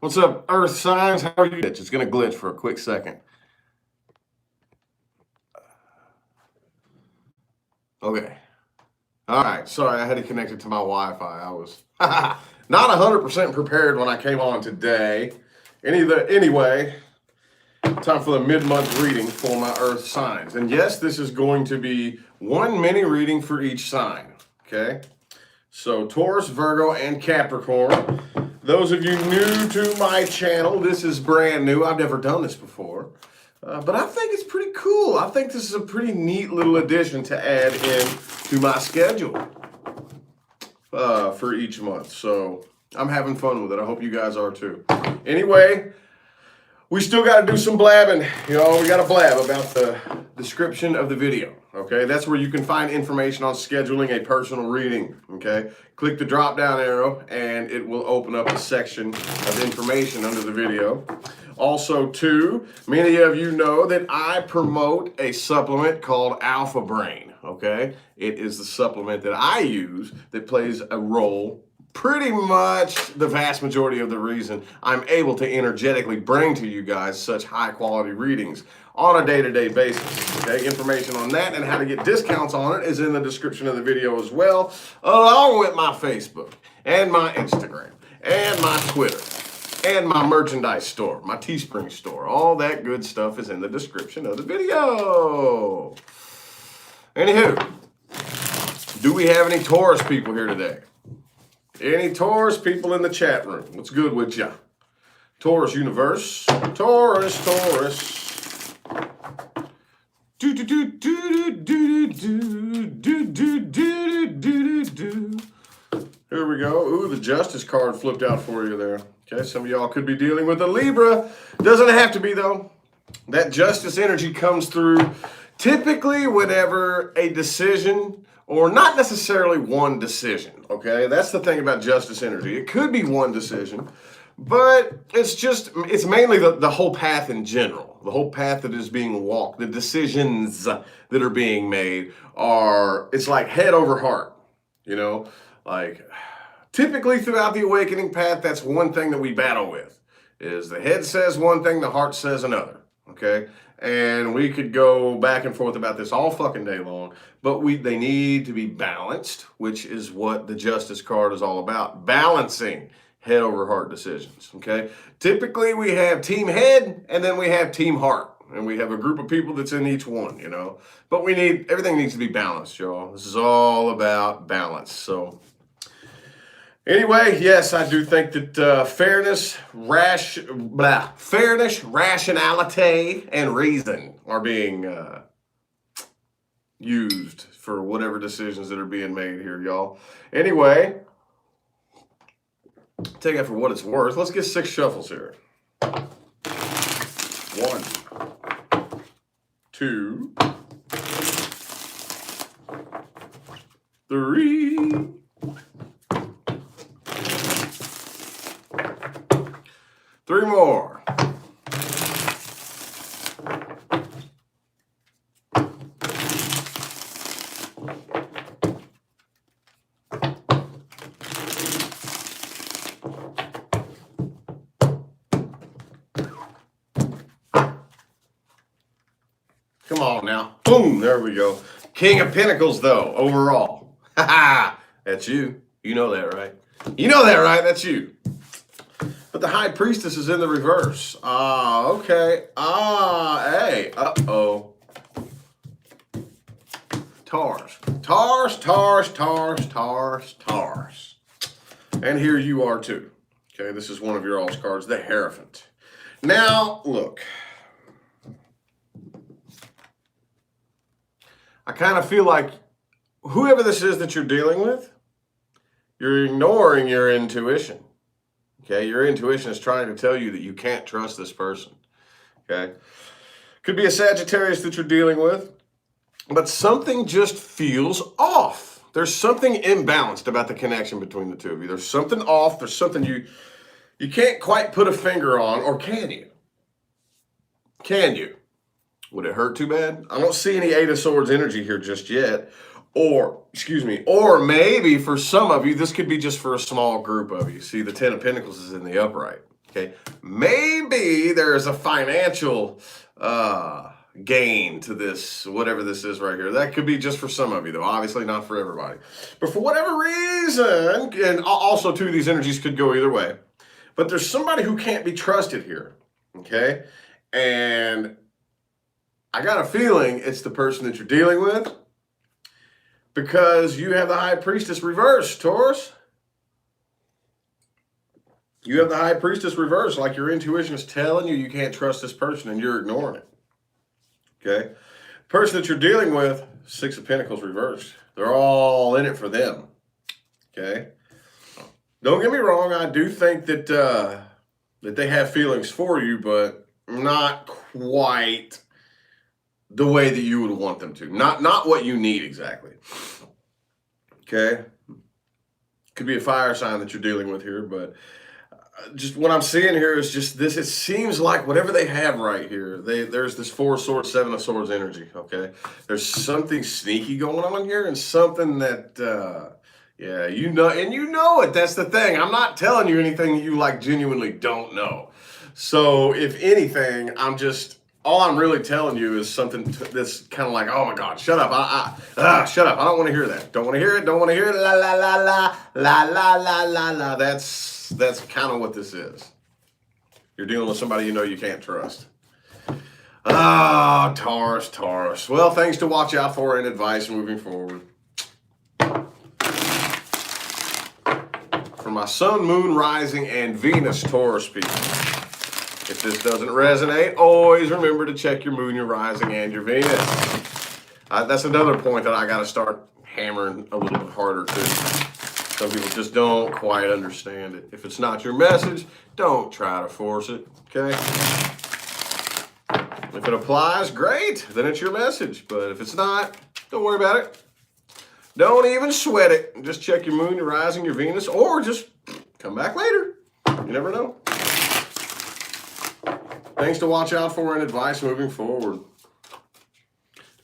What's up, Earth signs? How are you? It's going to glitch for a quick second. Okay. All right. Sorry, I had to connect it to my Wi-Fi. I was not 100% prepared when I came on today. Anyway, time for the mid-month reading for my Earth signs. And yes, this is going to be one mini reading for each sign. Okay. So Taurus, Virgo, and Capricorn. Those of you new to my channel, this is brand new. I've never done this before. But I think it's pretty cool. I think this is a pretty neat little addition to add in to my schedule for each month. So I'm having fun with it. I hope you guys are too. Anyway, we still got to do some blabbing. You know, we got to blab about the description of the video. Okay, that's where you can find information on scheduling a personal reading. Okay, click the drop down arrow and it will open up a section of information under the video. Also, too, many of you know that I promote a supplement called Alpha Brain. Okay, it is the supplement that I use that plays a role, pretty much the vast majority of the reason I'm able to energetically bring to you guys such high quality readings on a day-to-day basis. Okay, information on that and how to get discounts on it is in the description of the video as well, along with my Facebook and my Instagram and my Twitter and my merchandise store, my Teespring store. All that good stuff is in the description of the video. Anywho, do we have any Taurus people here today? Any Taurus people in the chat room? What's good with ya? Taurus universe. Taurus. Do do do do do do do do do do do. Here we go. Ooh, the Justice card flipped out for you there. Okay, some of y'all could be dealing with a Libra. Doesn't have to be though. That Justice energy comes through typically whenever a decision, or not necessarily one decision, okay? That's the thing about Justice energy. It could be one decision, but it's mainly the whole path in general. The whole path that is being walked, the decisions that are being made it's like head over heart, you know? Like, typically throughout the awakening path, that's one thing that we battle with, is the head says one thing, the heart says another, okay? And we could go back and forth about this all fucking day long, but they need to be balanced, which is what the Justice card is all about. Balancing head over heart decisions, okay? Typically we have team head and then we have team heart, and we have a group of people that's in each one, you know? But everything needs to be balanced, y'all. This is all about balance. So anyway, yes, I do think that fairness, rationality, and reason are being used for whatever decisions that are being made here, y'all. Anyway, take that for what it's worth. Let's get 6 shuffles here. 1, 2, 3. 3 more. Come on now. Boom, there we go. King of Pentacles though, overall. Ha ha, that's you. You know that, right? You know that, right? That's you. But the High Priestess is in the reverse. Okay. Hey. Uh-oh. Taurus. And here you are too. Okay, this is one of your all's cards, the Hierophant. Now, look. I kind of feel like whoever this is that you're dealing with, you're ignoring your intuition. Okay, your intuition is trying to tell you that you can't trust this person. Okay, could be a Sagittarius that you're dealing with, but something just feels off. There's something imbalanced about the connection between the two of you. There's something off. There's something you can't quite put a finger on, or can you? Can you? Would it hurt too bad? I don't see any 8 of Swords energy here just yet. Or maybe for some of you, this could be just for a small group of you. See, the 10 of Pentacles is in the upright. Okay, maybe there's a financial gain to this, whatever this is right here. That could be just for some of you, though. Obviously not for everybody. But for whatever reason, and also too, these energies could go either way. But there's somebody who can't be trusted here. Okay, and I got a feeling it's the person that you're dealing with, because you have the High Priestess reversed, Taurus. You have the High Priestess reversed, like your intuition is telling you can't trust this person and you're ignoring it. Okay? The person that you're dealing with, Six of Pentacles reversed. They're all in it for them. Okay? Don't get me wrong, I do think that that they have feelings for you, but not quite the way that you would want them to. Not what you need exactly. Okay? Could be a fire sign that you're dealing with here, but just what I'm seeing here is just this. It seems like whatever they have right here, there's this Four of Swords, Seven of Swords energy, okay? There's something sneaky going on here, and something that, yeah, you know, and you know it. That's the thing. I'm not telling you anything that you, like, genuinely don't know. So, if anything, all I'm really telling you is something that's kind of like, oh my God, shut up. Shut up. I don't want to hear that. Don't want to hear it. Don't want to hear it. La, la, la, la, la, la, la, la, la. That's kind of what this is. You're dealing with somebody you know you can't trust. Ah, Taurus. Well, things to watch out for and advice moving forward. For my Sun, Moon, Rising, and Venus Taurus people. If this doesn't resonate, always remember to check your Moon, your Rising, and your Venus. That's another point that I got to start hammering a little bit harder too. Some people just don't quite understand it. If it's not your message, don't try to force it, okay? If it applies, great, then it's your message. But if it's not, don't worry about it. Don't even sweat it. Just check your Moon, your Rising, your Venus, or just come back later. You never know. Things to watch out for and advice moving forward.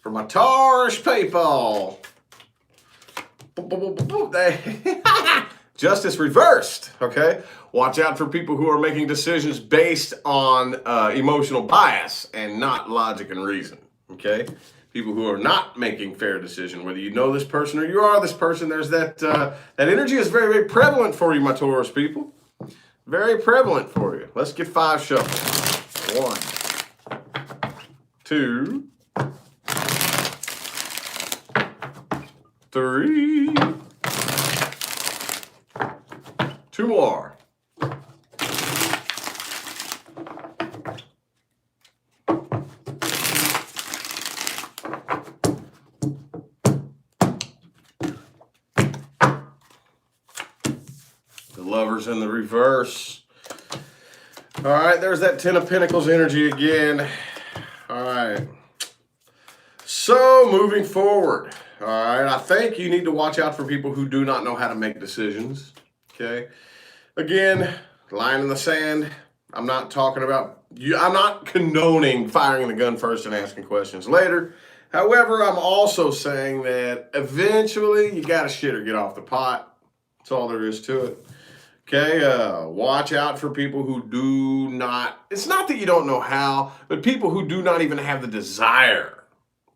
For my Taurus people. Justice reversed, okay? Watch out for people who are making decisions based on emotional bias and not logic and reason, okay? People who are not making fair decisions, whether you know this person or you are this person, there's that energy is very, very prevalent for you, my Taurus people. Very prevalent for you. Let's get 5 shuffles. 1, 2, 3. 2 more. The Lovers in the reverse. All right, there's that Ten of Pentacles energy again. All right. So, moving forward. All right, I think you need to watch out for people who do not know how to make decisions, okay? Again, line in the sand. I'm not talking about you. I'm not condoning firing the gun first and asking questions later. However, I'm also saying that eventually you got to shit or get off the pot. That's all there is to it. Okay, watch out for people who do not, it's not that you don't know how, but people who do not even have the desire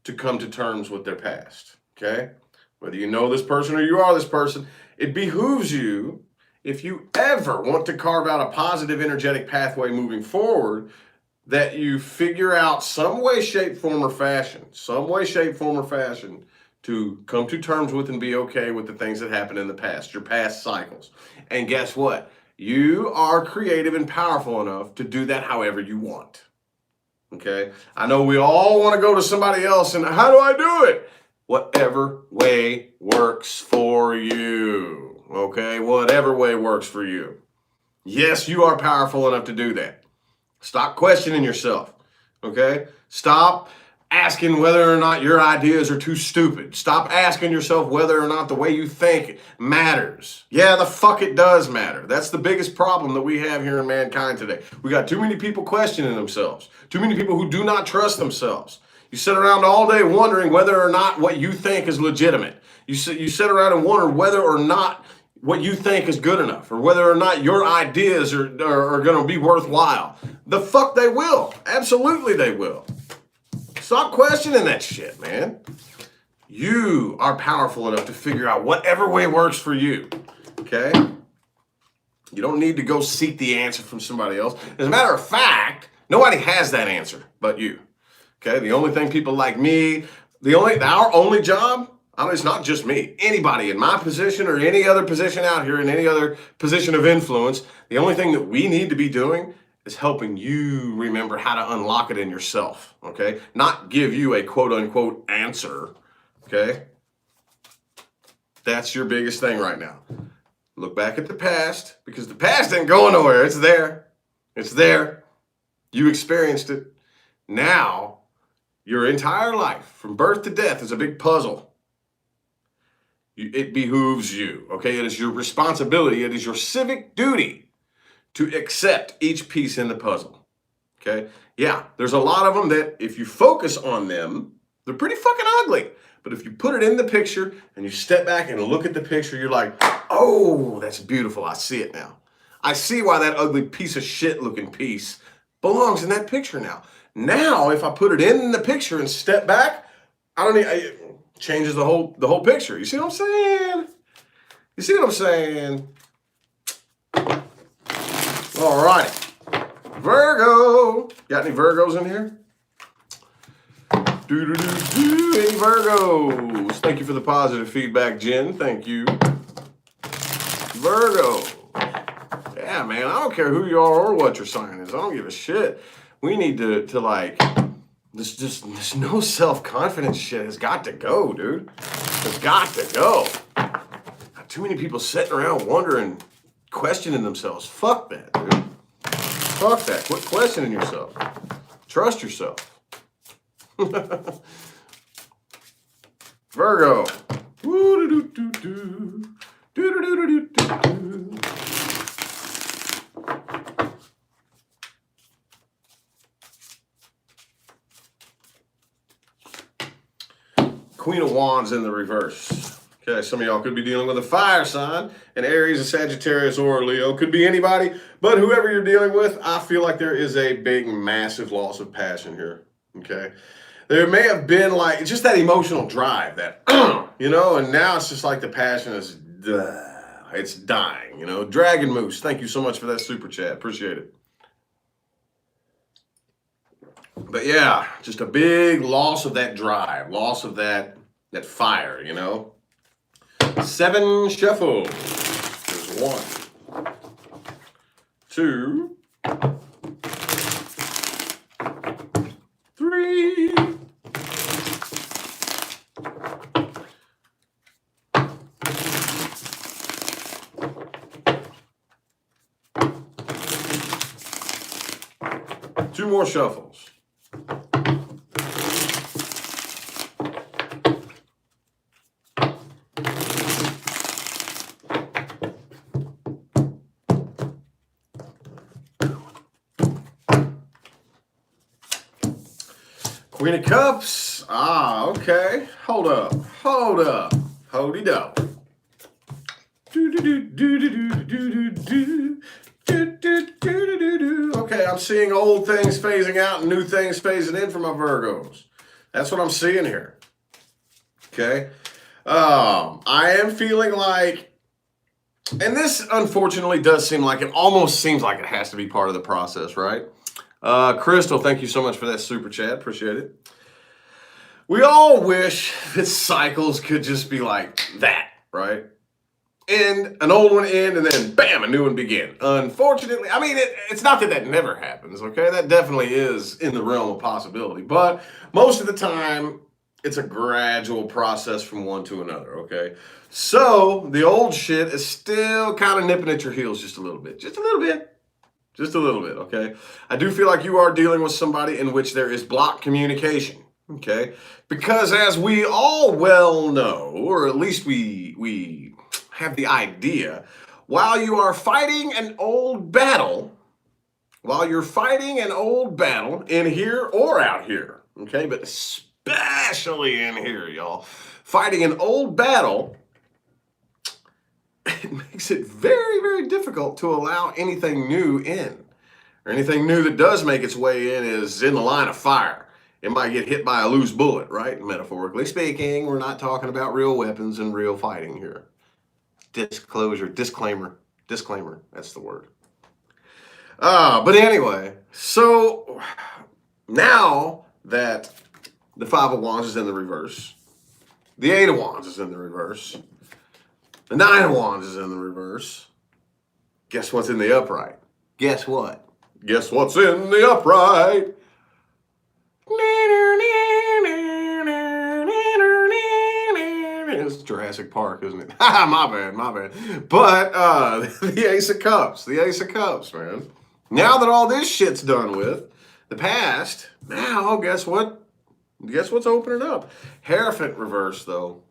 to come to terms with their past. Okay, whether you know this person or you are this person, it behooves you, if you ever want to carve out a positive energetic pathway moving forward, that you figure out some way, shape, form, or fashion, to come to terms with and be okay with the things that happened in the past, your past cycles. And guess what? You are creative and powerful enough to do that however you want. Okay, I know we all want to go to somebody else and how do I do it? Whatever way works for you, okay? Whatever way works for you. Yes, you are powerful enough to do that. Stop questioning yourself, okay? Stop asking whether or not your ideas are too stupid. Stop asking yourself whether or not the way you think matters. Yeah, the fuck it does matter. That's the biggest problem that we have here in mankind today. We got too many people questioning themselves. Too many people who do not trust themselves. You sit around all day wondering whether or not what you think is legitimate. You sit around and wonder whether or not what you think is good enough, or whether or not your ideas are going to be worthwhile. The fuck they will. Absolutely they will. Stop questioning that shit, man. You are powerful enough to figure out whatever way works for you, okay? You don't need to go seek the answer from somebody else. As a matter of fact, nobody has that answer but you, okay? The only thing people like me, our only job, it's not just me. Anybody in my position or any other position out here, in any other position of influence, the only thing that we need to be doing is helping you remember how to unlock it in yourself, okay? Not give you a quote-unquote answer, okay? That's your biggest thing right now. Look back at the past, because the past ain't going nowhere. It's there. It's there. You experienced it. Now, your entire life, from birth to death, is a big puzzle. It behooves you, okay? It is your responsibility. It is your civic duty to accept each piece in the puzzle, okay? Yeah, there's a lot of them that if you focus on them, they're pretty fucking ugly. But if you put it in the picture and you step back and look at the picture, you're like, oh, that's beautiful. I see it now. I see why that ugly piece of shit looking piece belongs in that picture now. Now, if I put it in the picture and step back, it changes the whole picture. You see what I'm saying? You see what I'm saying? All right. Virgo. Got any Virgos in here? Any Virgos? Thank you for the positive feedback, Jen. Thank you. Virgo. Yeah, man, I don't care who you are or what your sign is. I don't give a shit. We need to like, this no self-confidence shit has got to go, dude. It's got to go. Not too many people sitting around wondering, questioning themselves. Fuck that, dude. Fuck that. Quit questioning yourself. Trust yourself. Virgo. Queen of Wands in the reverse. Okay, some of y'all could be dealing with a fire sign, an Aries, a Sagittarius, or a Leo. Could be anybody, but whoever you're dealing with, I feel like there is a big, massive loss of passion here, okay? There may have been like, just that emotional drive, that, and now it's just like the passion is, it's dying, Dragon Moose, thank you so much for that super chat. Appreciate it. But yeah, just a big loss of that drive, loss of that fire, 7 shuffles. There's 1, 2, 3. Two more shuffles. Queen of Cups. Okay. Hold up. Hold it up. Okay, I'm seeing old things phasing out and new things phasing in for my Virgos. That's what I'm seeing here. Okay. I am feeling like, and this unfortunately does seem like, it almost seems like it has to be part of the process, right? Crystal, thank you so much for that super chat. Appreciate it. We all wish that cycles could just be like that, right? End, an old one end, and then bam, a new one begin. Unfortunately, it's not that never happens, okay? That definitely is in the realm of possibility. But most of the time, it's a gradual process from one to another, okay? So the old shit is still kind of nipping at your heels just a little bit. Just a little bit, okay? I do feel like you are dealing with somebody in which there is blocked communication, okay? Because as we all well know, or at least we have the idea, while you are fighting an old battle, in here or out here, okay? But especially in here, y'all, fighting an old battle, it makes it very, very difficult to allow anything new in. Or anything new that does make its way in is in the line of fire. It might get hit by a loose bullet, right? Metaphorically speaking, we're not talking about real weapons and real fighting here. Disclaimer, that's the word. But anyway, so now that the Five of Wands is in the reverse, the Eight of Wands is in the reverse, the Nine of Wands is in the reverse, guess what's in the upright? Guess what? Guess what's in the upright? It's Jurassic Park, isn't it? my bad. But the Ace of Cups, man. Now that all this shit's done with, the past, now guess what? Guess what's opening up? Hierophant reverse, though.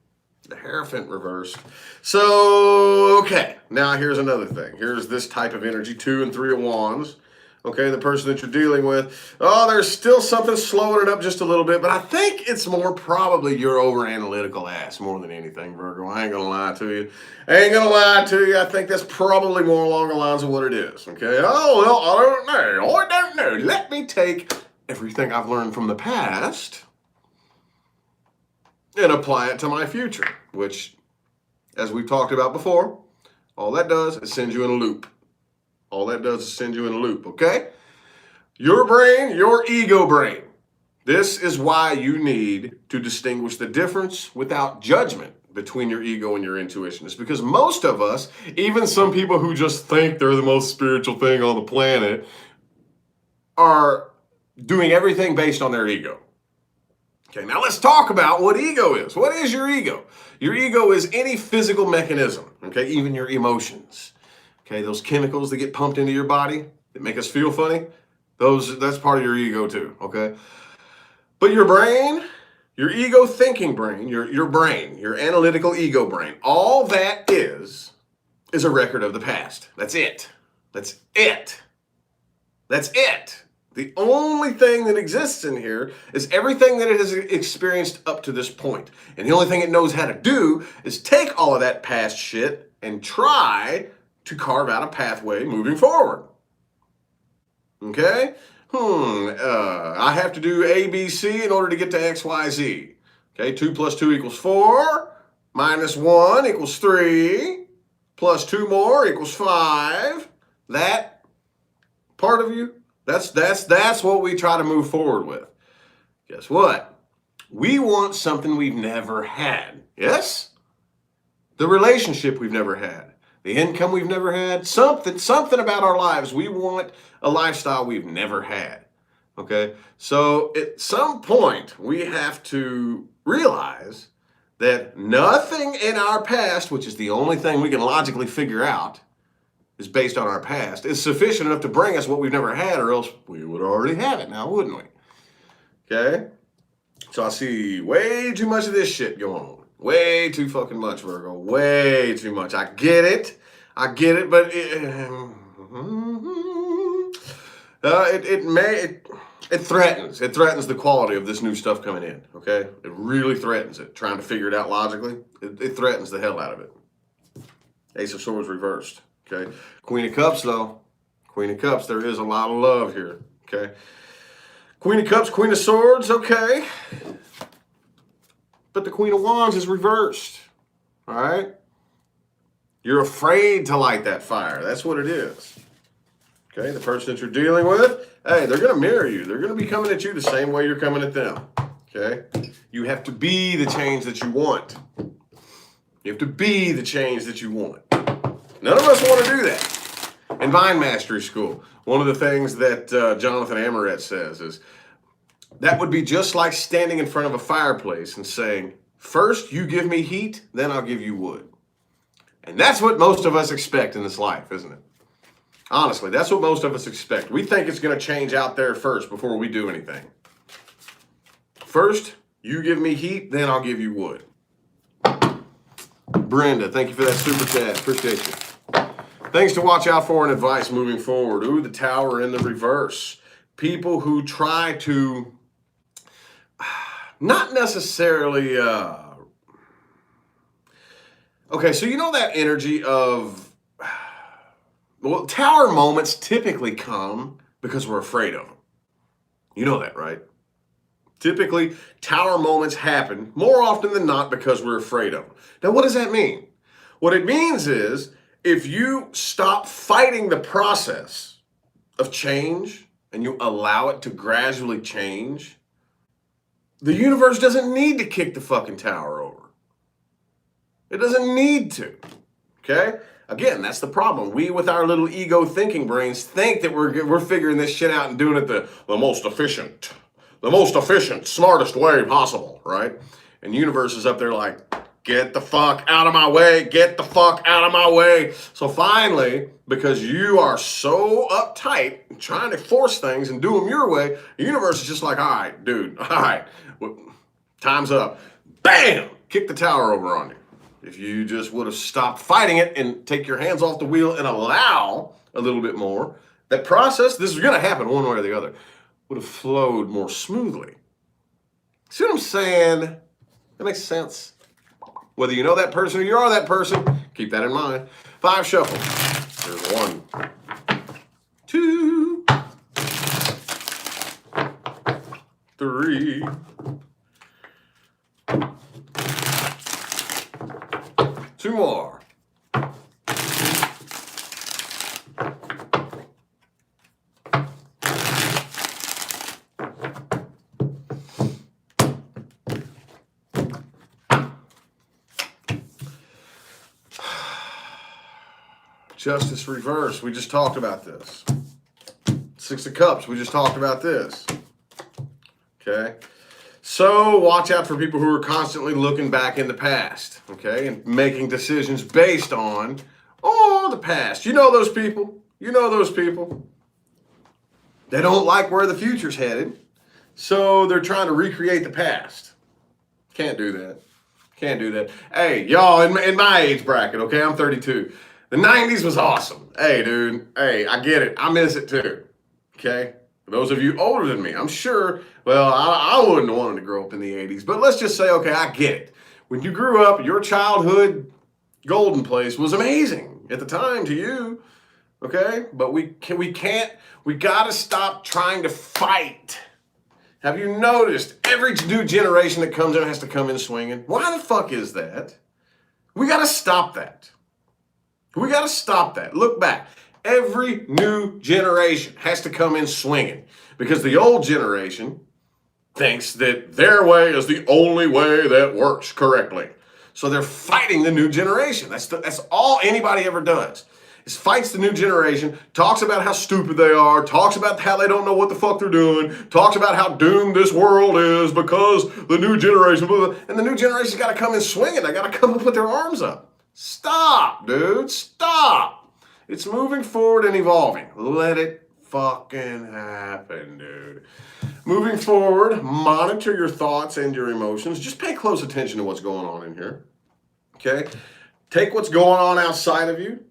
The Hierophant reversed. So, okay. Now here's another thing. Here's this type of energy, 2 and 3 of Wands. Okay, the person that you're dealing with. Oh, there's still something slowing it up just a little bit, but I think it's more probably your over-analytical ass more than anything, Virgo. I ain't gonna lie to you. I think that's probably more along the lines of what it is, okay? Oh, well, I don't know. Let me take everything I've learned from the past and apply it to my future, which, as we've talked about before, all that does is send you in a loop. Okay? Your brain, your ego brain. This is why you need to distinguish the difference without judgment between your ego and your intuition. It's because most of us, even some people who just think they're the most spiritual thing on the planet, are doing everything based on their ego. Okay, now let's talk about what ego is. What is your ego? Your ego is any physical mechanism, okay, even your emotions. Okay, those chemicals that get pumped into your body that make us feel funny, that's part of your ego too, okay? But your brain, your ego thinking brain, your brain, your analytical ego brain, all that is a record of the past. That's it. The only thing that exists in here is everything that it has experienced up to this point. And the only thing it knows how to do is take all of that past shit and try to carve out a pathway moving forward. Okay? I have to do A, B, C in order to get to X, Y, Z. Okay, 2 plus 2 equals 4, minus 1 equals 3, plus 2 more equals 5. That part of you, that's what we try to move forward with. Guess what? We want something we've never had. Yes? The relationship we've never had. The income we've never had. Something about our lives. We want a lifestyle we've never had. Okay? So at some point, we have to realize that nothing in our past, which is the only thing we can logically figure out, is based on our past, is sufficient enough to bring us what we've never had, or else we would already have it now, wouldn't we? Okay? So I see way too much of this shit going on. Way too fucking much, Virgo. Way too much. I get it, but it threatens. It threatens the quality of this new stuff coming in, okay? It really threatens it. Trying to figure it out logically, it threatens the hell out of it. Ace of Swords reversed. Okay, Queen of Cups, though. Queen of Cups, there is a lot of love here. Okay, Queen of Cups, Queen of Swords, okay. But the Queen of Wands is reversed. All right? You're afraid to light that fire. That's what it is. Okay, the person that you're dealing with, hey, they're going to mirror you. They're going to be coming at you the same way you're coming at them. Okay? You have to be the change that you want. You have to be the change that you want. None of us want to do that. In Mind Mastery School, one of the things that Jonathan Amaret says is, that would be just like standing in front of a fireplace and saying, first you give me heat, then I'll give you wood. And that's what most of us expect in this life, isn't it? Honestly, that's what most of us expect. We think it's going to change out there first before we do anything. First, you give me heat, then I'll give you wood. Brenda, thank you for that super chat. Appreciate you. Things to watch out for and advice moving forward. Ooh, the Tower in the reverse. People who try to not necessarily... Okay, so you know that energy of Well, tower moments typically come because we're afraid of them. You know that, right? Typically, tower moments happen more often than not because we're afraid of them. Now, what does that mean? What it means is if you stop fighting the process of change and you allow it to gradually change, the universe doesn't need to kick the fucking tower over. It doesn't need to, okay? Again, that's the problem. We, with our little ego thinking brains, think that we're figuring this shit out and doing it the most efficient, smartest way possible, right? And the universe is up there like, get the fuck out of my way, get the fuck out of my way. So finally, because you are so uptight, trying to force things and do them your way, the universe is just like, all right, dude, all right, time's up. Bam! Kick the tower over on you. If you just would have stopped fighting it and take your hands off the wheel and allow a little bit more, that process, this is going to happen one way or the other, would have flowed more smoothly. See what I'm saying? That makes sense. Whether you know that person or you are that person, keep that in mind. 5 shuffle. There's 1, 2, 3, 2 more. Justice reverse. We just talked about this. 6 of Cups. We just talked about this. Okay. So watch out for people who are constantly looking back in the past. Okay. And making decisions based on, the past. You know those people. You know those people. They don't like where the future's headed. So they're trying to recreate the past. Can't do that. Can't do that. Hey, y'all, in my age bracket, okay, I'm 32. The 90s was awesome. Hey, dude. Hey, I get it. I miss it too. Okay? For those of you older than me, I'm sure, well, I wouldn't have wanted to grow up in the 80s. But let's just say, okay, I get it. When you grew up, your childhood golden place was amazing at the time to you. Okay? But we got to stop trying to fight. Have you noticed every new generation that comes in has to come in swinging? Why the fuck is that? We got to stop that. We got to stop that. Look back. Every new generation has to come in swinging because the old generation thinks that their way is the only way that works correctly. So they're fighting the new generation. That's all anybody ever does. Is fights the new generation, talks about how stupid they are, talks about how they don't know what the fuck they're doing, talks about how doomed this world is because the new generation, and the new generation's got to come in swinging. They got to come up with their arms up. Stop, dude. Stop. It's moving forward and evolving. Let it fucking happen, dude. Moving forward, monitor your thoughts and your emotions. Just pay close attention to what's going on in here. Okay? Take what's going on outside of you.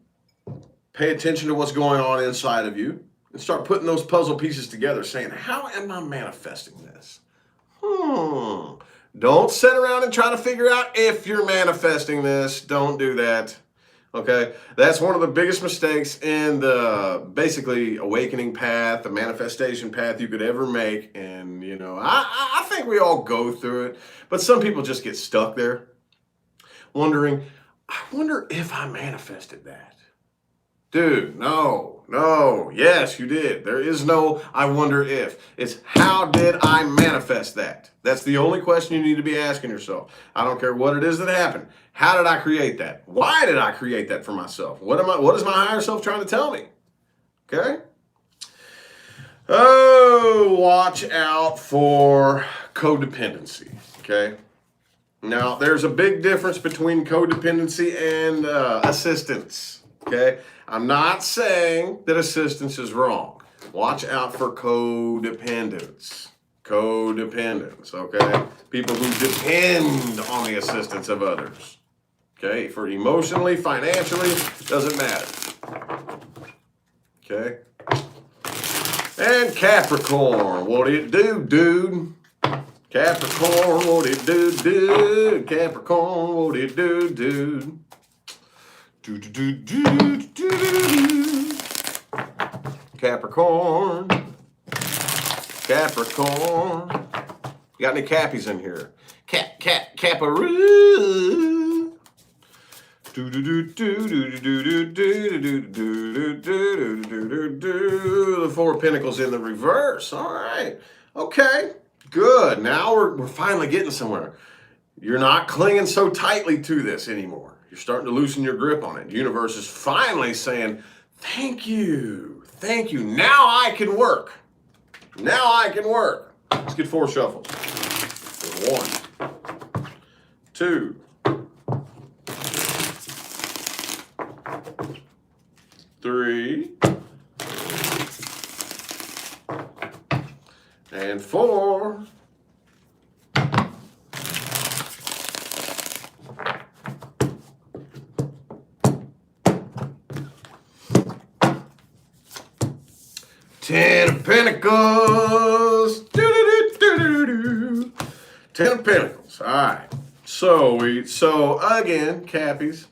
Pay attention to what's going on inside of you. And start putting those puzzle pieces together, saying, how am I manifesting this? Don't sit around and try to figure out if you're manifesting this. Don't do that. Okay? That's one of the biggest mistakes in the basically awakening path, the manifestation path you could ever make. And, you know, I think we all go through it. But some people just get stuck there wondering, I wonder if I manifested that. Dude, no, yes, you did. There is no I wonder if. It's how did I manifest that? That's the only question you need to be asking yourself. I don't care what it is that happened. How did I create that? Why did I create that for myself? What is my higher self trying to tell me? Okay? Oh, watch out for codependency. Okay? Now, there's a big difference between codependency and assistance. Okay? I'm not saying that assistance is wrong. Watch out for codependence. Codependence, okay? People who depend on the assistance of others. Okay? For emotionally, financially, doesn't matter. Okay? And Capricorn, what do it do, dude? Capricorn, what it do, dude? Capricorn, what it do, dude? Capricorn. Capricorn. Got any Cappies in here? Caparoo. The Four of Pentacles in the reverse. All right. Okay. Good. Now we're finally getting somewhere. You're not clinging so tightly to this anymore. You're starting to loosen your grip on it. The universe is finally saying, thank you. Thank you. Now I can work. Now I can work. Let's get 4 shuffles. 1, 2, 3, and 4. Ten of Pentacles. Do-do-do-do-do-do. 10 of Pentacles. All right. So again, Cappies,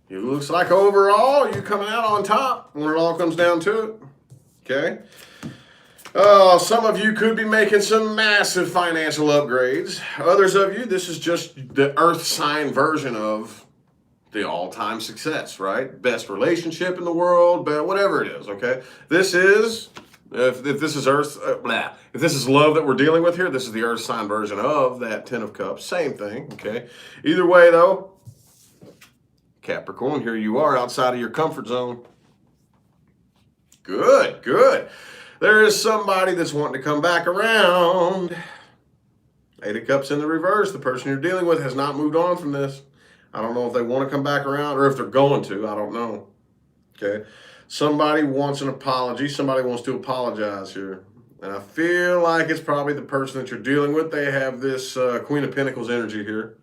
it looks like overall you're coming out on top when it all comes down to it. Okay. Some of you could be making some massive financial upgrades. Others of you, this is just the earth sign version of the all-time success, right? Best relationship in the world, but whatever it is, okay? This is, if this is earth, if this is love that we're dealing with here, this is the earth sign version of that 10 of Cups. Same thing, okay? Either way, though, Capricorn, here you are outside of your comfort zone. Good, good. There is somebody that's wanting to come back around. 8 of Cups in the reverse. The person you're dealing with has not moved on from this. I don't know if they want to come back around or if they're going to. I don't know. Okay. Somebody wants an apology. Somebody wants to apologize here. And I feel like it's probably the person that you're dealing with. They have this Queen of Pentacles energy here.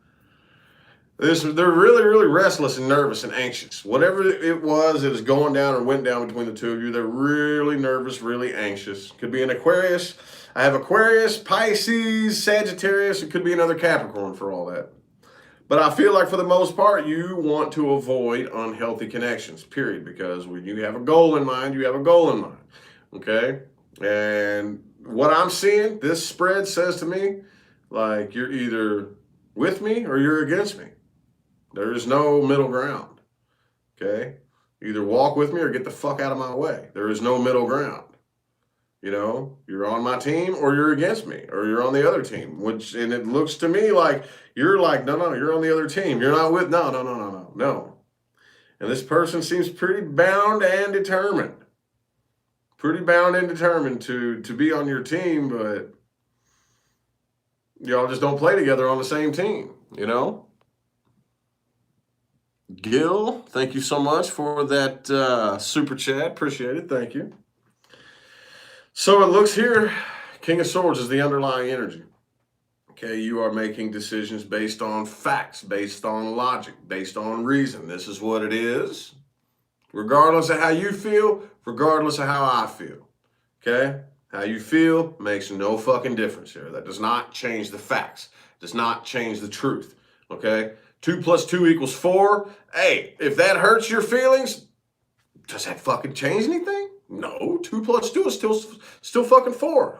They're really, really restless and nervous and anxious. Whatever it was that is going down or went down between the two of you, they're really nervous, really anxious. Could be an Aquarius. I have Aquarius, Pisces, Sagittarius. It could be another Capricorn for all that. But I feel like for the most part, you want to avoid unhealthy connections, period. Because when you have a goal in mind, you have a goal in mind. Okay? And what I'm seeing, this spread says to me, like you're either with me or you're against me. There is no middle ground. Okay? Either walk with me or get the fuck out of my way. There is no middle ground. You know, you're on my team or you're against me or you're on the other team, and it looks to me like you're like, no, you're on the other team. You're not with, no. And this person seems pretty bound and determined. Pretty bound and determined to be on your team, but y'all just don't play together on the same team, you know? Gil, thank you so much for that super chat. Appreciate it. Thank you. So it looks here, King of Swords is the underlying energy. Okay, you are making decisions based on facts, based on logic, based on reason. This is what it is. Regardless of how you feel, regardless of how I feel. Okay? How you feel makes no fucking difference here. That does not change the facts. Does not change the truth. Okay? 2 + 2 = 4. Hey, if that hurts your feelings, does that fucking change anything? No, 2 + 2 is still fucking 4.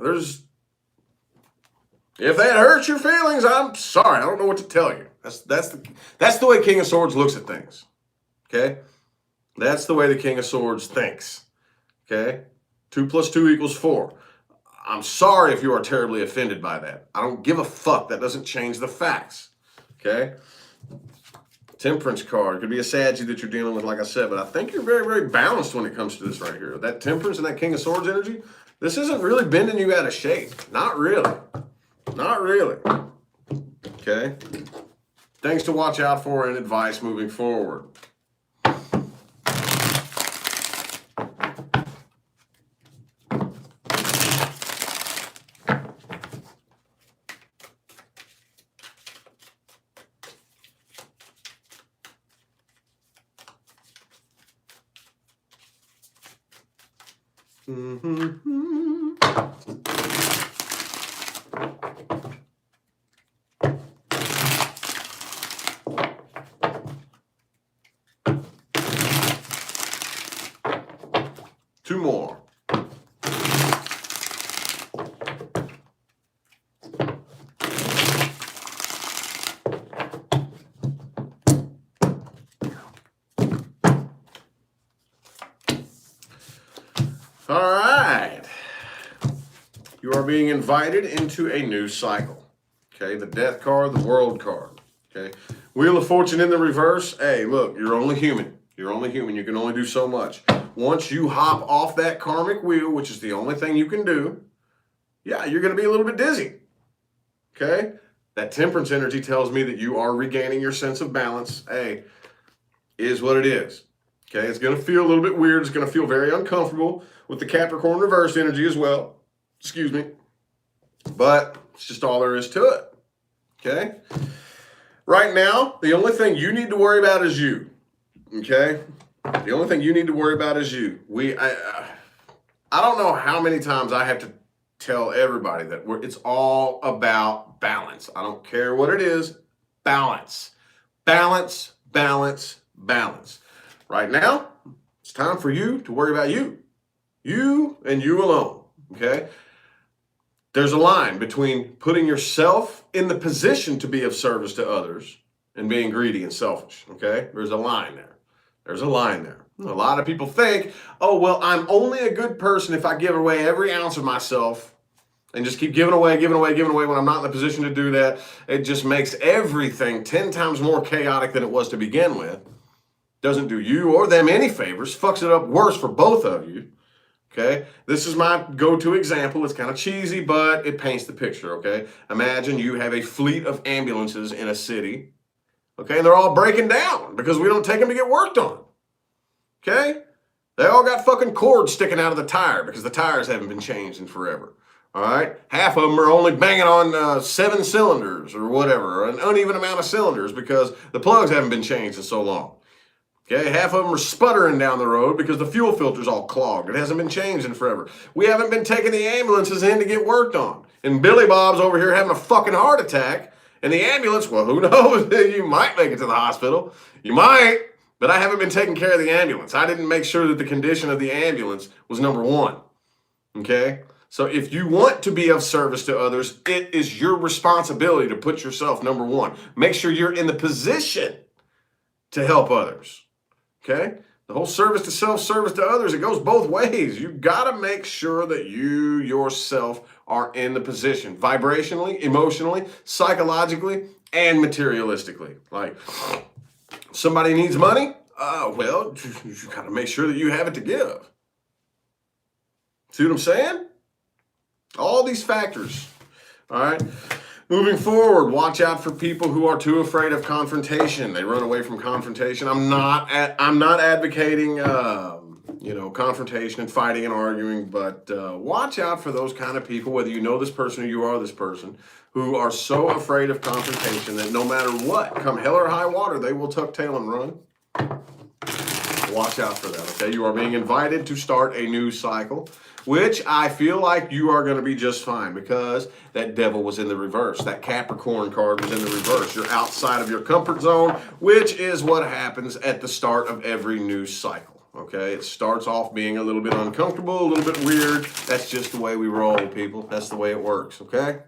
If that hurts your feelings, I'm sorry. I don't know what to tell you. That's the way King of Swords looks at things. Okay? That's the way the King of Swords thinks. Okay? 2 + 2 = 4. I'm sorry if you are terribly offended by that. I don't give a fuck. That doesn't change the facts. Okay? Temperance card. Could be a Saggy that you're dealing with, like I said, but I think you're very, very balanced when it comes to this right here. That Temperance and that King of Swords energy, this isn't really bending you out of shape. Not really. Not really. Okay? Things to watch out for and advice moving forward. Two more. All right. You are being invited into a new cycle. Okay, the Death card, the World card. Okay, Wheel of Fortune in the reverse. Hey, look, you're only human. You're only human. You can only do so much. Once you hop off that karmic wheel, which is the only thing you can do, yeah, you're going to be a little bit dizzy. Okay, that Temperance energy tells me that you are regaining your sense of balance. Hey, is what it is. Okay, it's going to feel a little bit weird. It's going to feel very uncomfortable with the Capricorn reverse energy as well. Excuse me. But it's just all there is to it. Okay? Right now, the only thing you need to worry about is you. Okay? The only thing you need to worry about is you. I don't know how many times I have to tell everybody that it's all about balance. I don't care what it is. Balance. Balance, balance, balance. Right now, it's time for you to worry about you. You and you alone, okay? There's a line between putting yourself in the position to be of service to others and being greedy and selfish, okay? There's a line there. There's a line there. A lot of people think, oh, well, I'm only a good person if I give away every ounce of myself and just keep giving away when I'm not in the position to do that. It just makes everything 10 times more chaotic than it was to begin with. Doesn't do you or them any favors, fucks it up worse for both of you, okay? This is my go-to example. It's kind of cheesy, but it paints the picture, okay? Imagine you have a fleet of ambulances in a city, okay? And they're all breaking down because we don't take them to get worked on, okay? They all got fucking cords sticking out of the tire because the tires haven't been changed in forever, all right? Half of them are only banging on 7 cylinders or whatever, or an uneven amount of cylinders because the plugs haven't been changed in so long. Okay, half of them are sputtering down the road because the fuel filter's all clogged. It hasn't been changed in forever. We haven't been taking the ambulances in to get worked on. And Billy Bob's over here having a fucking heart attack. And the ambulance, well, who knows? You might make it to the hospital. You might. But I haven't been taking care of the ambulance. I didn't make sure that the condition of the ambulance was number one. Okay? So if you want to be of service to others, it is your responsibility to put yourself number one. Make sure you're in the position to help others. Okay? The whole service to self, service to others, it goes both ways. You've got to make sure that you yourself are in the position, vibrationally, emotionally, psychologically, and materialistically. Like, somebody needs money? Well, you got to make sure that you have it to give. See what I'm saying? All these factors. All right? Moving forward, watch out for people who are too afraid of confrontation. They run away from confrontation. I'm not advocating, confrontation and fighting and arguing, but watch out for those kind of people, whether you know this person or you are this person, who are so afraid of confrontation that no matter what, come hell or high water, they will tuck tail and run. Watch out for that, okay? You are being invited to start a new cycle, which I feel like you are going to be just fine because that devil was in the reverse. That Capricorn card was in the reverse. You're outside of your comfort zone, which is what happens at the start of every new cycle, okay? It starts off being a little bit uncomfortable, a little bit weird. That's just the way we roll, people. That's the way it works, okay?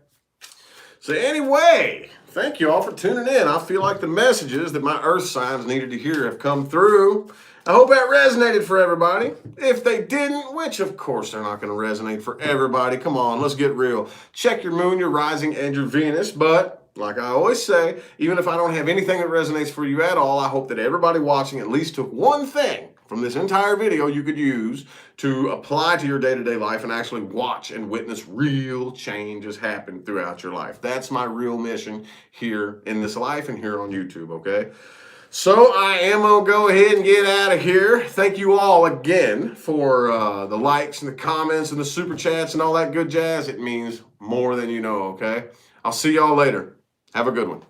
So anyway, thank you all for tuning in. I feel like the messages that my earth signs needed to hear have come through. I hope that resonated for everybody. If they didn't, which of course they're not going to resonate for everybody. Come on, let's get real. Check your moon, your rising, and your Venus. But like I always say, even if I don't have anything that resonates for you at all, I hope that everybody watching at least took one thing from this entire video you could use to apply to your day-to-day life and actually watch and witness real changes happen throughout your life. That's my real mission here in this life and here on YouTube, okay? So I am going to go ahead and get out of here. Thank you all again for the likes and the comments and the super chats and all that good jazz. It means more than you know, okay? I'll see y'all later. Have a good one.